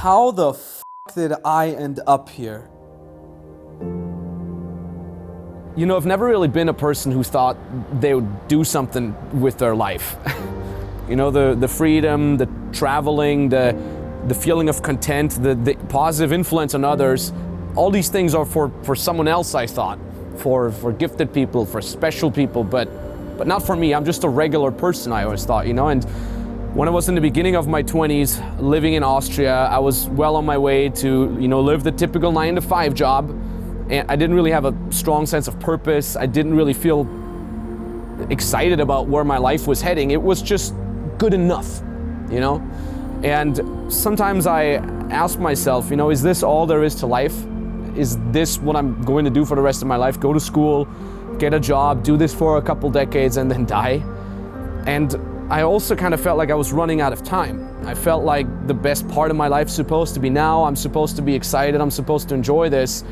how the did I end up here? You know, I've never really been a person who thought they would do something with their life. You know, the freedom, the traveling, the feeling of content, the positive influence on others, all these things are for someone else, I thought. For gifted people, for special people, but not for me. I'm just a regular person, I always thought, you know. And when I was in the beginning of my 20s, living in Austria, I was well on my way to, you know, live the typical 9-to-5 job. And I didn't really have a strong sense of purpose. I didn't really feel excited about where my life was heading. It was just good enough, you know? And sometimes I ask myself, you know, is this all there is to life? Is this what I'm going to do for the rest of my life? Go to school, get a job, do this for a couple decades and then die? And I also kind of felt like I was running out of time. I felt like the best part of my life is supposed to be now. I'm supposed to be excited. I'm supposed to enjoy this.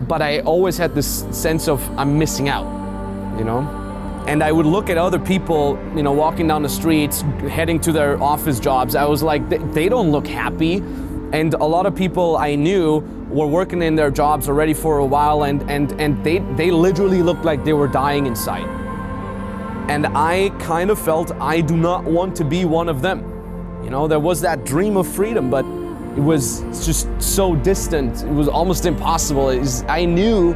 But I always had this sense of I'm missing out, you know? And I would look at other people, you know, walking down the streets, heading to their office jobs. I was like, they don't look happy. And a lot of people I knew were working in their jobs already for a while, and they literally looked like they were dying inside. And I kind of felt I do not want to be one of them. You know, there was that dream of freedom, but it was just so distant. It was almost impossible. I knew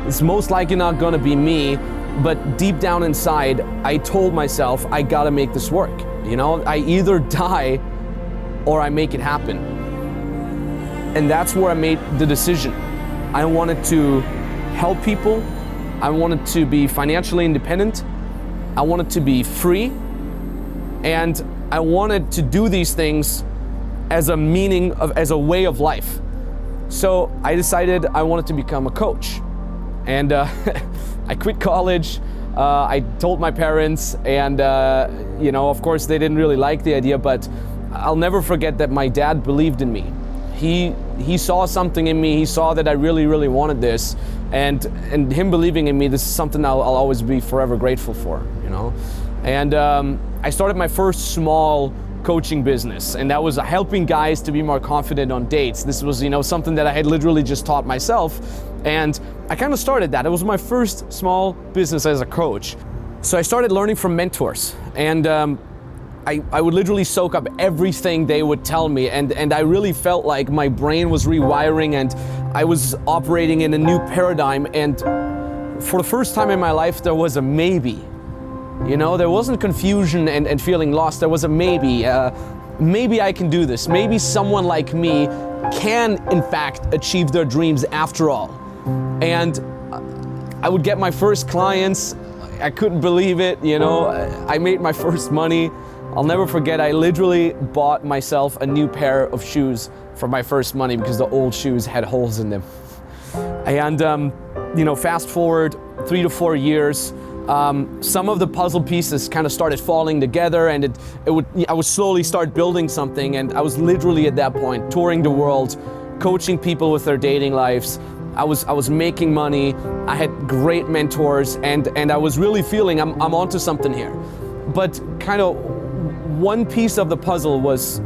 it's most likely not gonna be me, but deep down inside, I told myself, I gotta make this work. You know, I either die or I make it happen. And that's where I made the decision. I wanted to help people. I wanted to be financially independent. I wanted to be free. And I wanted to do these things as a way of life. So I decided I wanted to become a coach. And I quit college. I told my parents, and you know, of course they didn't really like the idea, but I'll never forget that my dad believed in me. He saw something in me. He saw that I really, really wanted this, and him believing in me, this is something I'll always be forever grateful for, you know. And I started my first small coaching business, and that was helping guys to be more confident on dates. This was, you know, something that I had literally just taught myself, and I kind of started that. It was my first small business as a coach. So I started learning from mentors, and I would literally soak up everything they would tell me, and I really felt like my brain was rewiring, and I was operating in a new paradigm. And for the first time in my life, there was a maybe. You know, there wasn't confusion and feeling lost. There was a maybe. Maybe I can do this. Maybe someone like me can, in fact, achieve their dreams after all. And I would get my first clients. I couldn't believe it, you know. I made my first money. I'll never forget, I literally bought myself a new pair of shoes for my first money because the old shoes had holes in them. And, you know, fast forward 3 to 4 years, some of the puzzle pieces kind of started falling together, and I would slowly start building something. And I was literally at that point touring the world, coaching people with their dating lives. I was making money. I had great mentors, and I was really feeling I'm onto something here. But kind of one piece of the puzzle was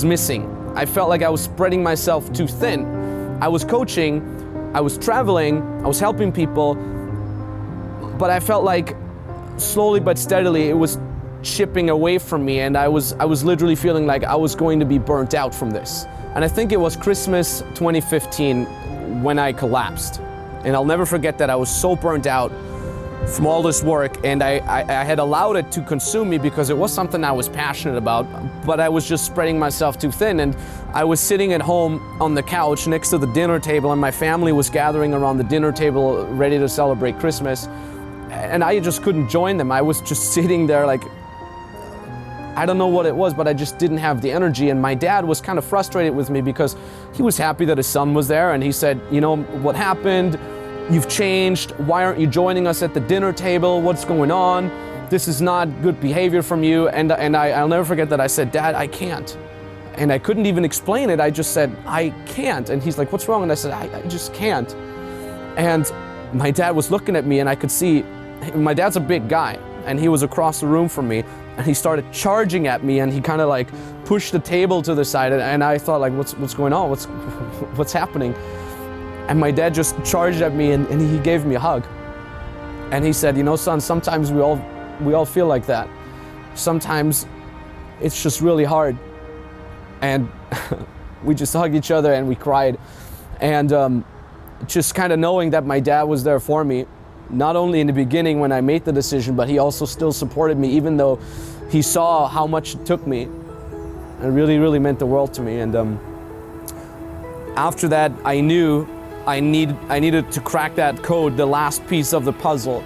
missing. I felt like I was spreading myself too thin. I was coaching, I was traveling, I was helping people, but I felt like slowly but steadily it was chipping away from me, and I was literally feeling like I was going to be burnt out from this. And I think it was Christmas 2015 when I collapsed. And I'll never forget that I was so burnt out from all this work, and I had allowed it to consume me because it was something I was passionate about, but I was just spreading myself too thin. And I was sitting at home on the couch next to the dinner table, and my family was gathering around the dinner table ready to celebrate Christmas. And I just couldn't join them. I was just sitting there like, I don't know what it was, but I just didn't have the energy. And my dad was kind of frustrated with me because he was happy that his son was there. And he said, you know, what happened? You've changed. Why aren't you joining us at the dinner table? What's going on? This is not good behavior from you. And I'll never forget that I said, Dad, I can't. And I couldn't even explain it. I just said, I can't. And he's like, what's wrong? And I said, I just can't. And my dad was looking at me, and I could see, my dad's a big guy, and he was across the room from me, and he started charging at me, and he kind of like pushed the table to the side, and I thought, like, what's going on? What's happening? And my dad just charged at me, and he gave me a hug. And he said, you know, son, sometimes we all feel like that. Sometimes it's just really hard. And we just hugged each other and we cried. And just kind of knowing that my dad was there for me, not only in the beginning when I made the decision, but he also still supported me, even though he saw how much it took me. It really, really meant the world to me. And after that, I knew I needed to crack that code, the last piece of the puzzle,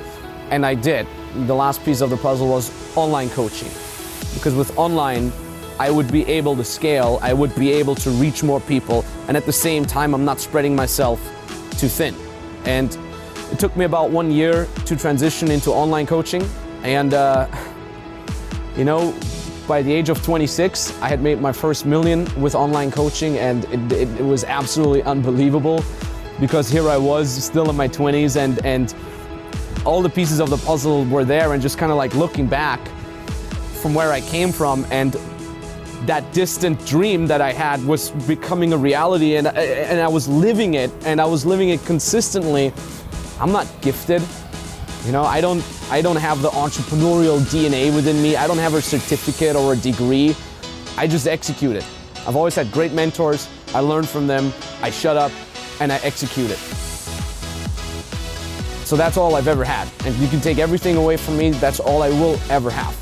and I did. The last piece of the puzzle was online coaching. Because with online, I would be able to scale, I would be able to reach more people, and at the same time, I'm not spreading myself too thin. And it took me about 1 year to transition into online coaching, and you know, by the age of 26, I had made my first million with online coaching, and it was absolutely unbelievable, because here I was still in my 20s, and all the pieces of the puzzle were there, and just kind of like looking back from where I came from, and that distant dream that I had was becoming a reality, and I was living it, and I was living it consistently. I'm not gifted, you know, I don't have the entrepreneurial DNA within me. I don't have a certificate or a degree. I just execute it. I've always had great mentors. I learned from them. I shut up and I execute it. So that's all I've ever had. And you can take everything away from me, that's all I will ever have.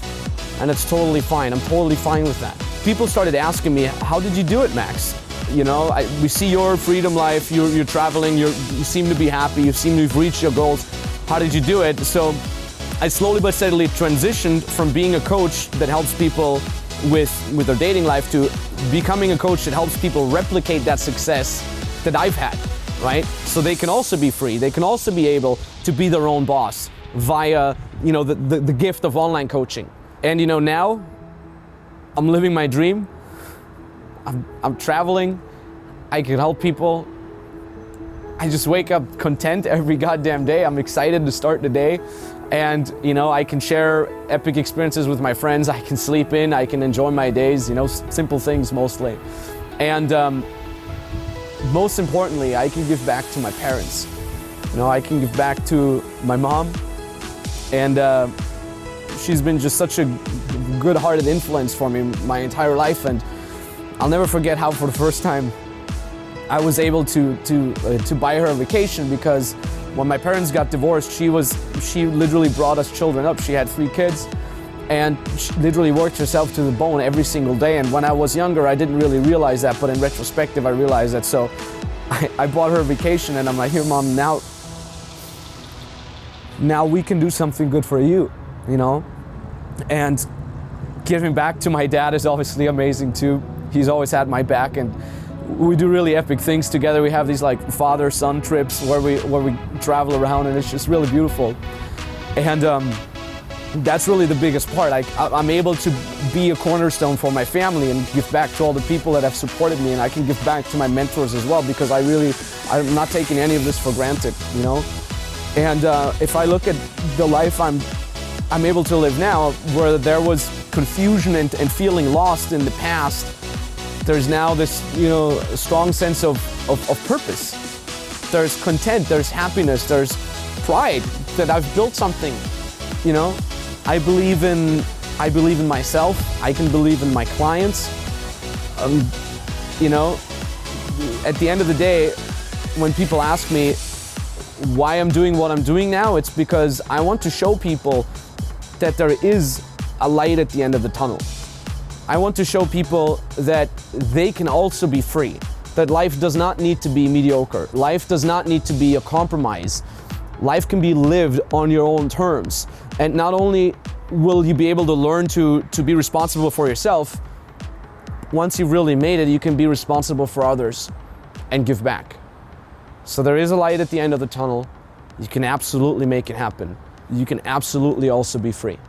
And it's totally fine. I'm totally fine with that. People started asking me, how did you do it, Max? You know, we see your freedom life, you're traveling, you seem to be happy, you seem to have reached your goals. How did you do it? So I slowly but steadily transitioned from being a coach that helps people with their dating life to becoming a coach that helps people replicate that success that I've had, right? So they can also be free. They can also be able to be their own boss via, you know, the gift of online coaching. And you know, now I'm living my dream. I'm traveling. I can help people. I just wake up content every goddamn day. I'm excited to start the day. And you know, I can share epic experiences with my friends. I can sleep in. I can enjoy my days, you know, simple things mostly. And most importantly, I can give back to my parents. You know, I can give back to my mom. And she's been just such a good-hearted influence for me my entire life. And I'll never forget how for the first time I was able to buy her a vacation, because when my parents got divorced, she literally brought us children up. She had 3 kids, and she literally worked herself to the bone every single day. And when I was younger, I didn't really realize that, but in retrospective, I realized that. So I bought her a vacation, and I'm like, here, Mom, now we can do something good for you, you know? And giving back to my dad is obviously amazing too. He's always had my back, and we do really epic things together. We have these like father-son trips where we travel around, and it's just really beautiful. And that's really the biggest part. I'm able to be a cornerstone for my family and give back to all the people that have supported me, and I can give back to my mentors as well, because I'm not taking any of this for granted, you know? And if I look at the life I'm able to live now, where there was confusion and feeling lost in the past, there's now this, you know, strong sense of purpose. There's content, there's happiness, there's pride that I've built something, you know? I believe in myself. I can believe in my clients. You know, at the end of the day, when people ask me why I'm doing what I'm doing now, it's because I want to show people that there is a light at the end of the tunnel. I want to show people that they can also be free, that life does not need to be mediocre. Life does not need to be a compromise. Life can be lived on your own terms. And not only will you be able to learn to be responsible for yourself, once you've really made it, you can be responsible for others and give back. So there is a light at the end of the tunnel. You can absolutely make it happen. You can absolutely also be free.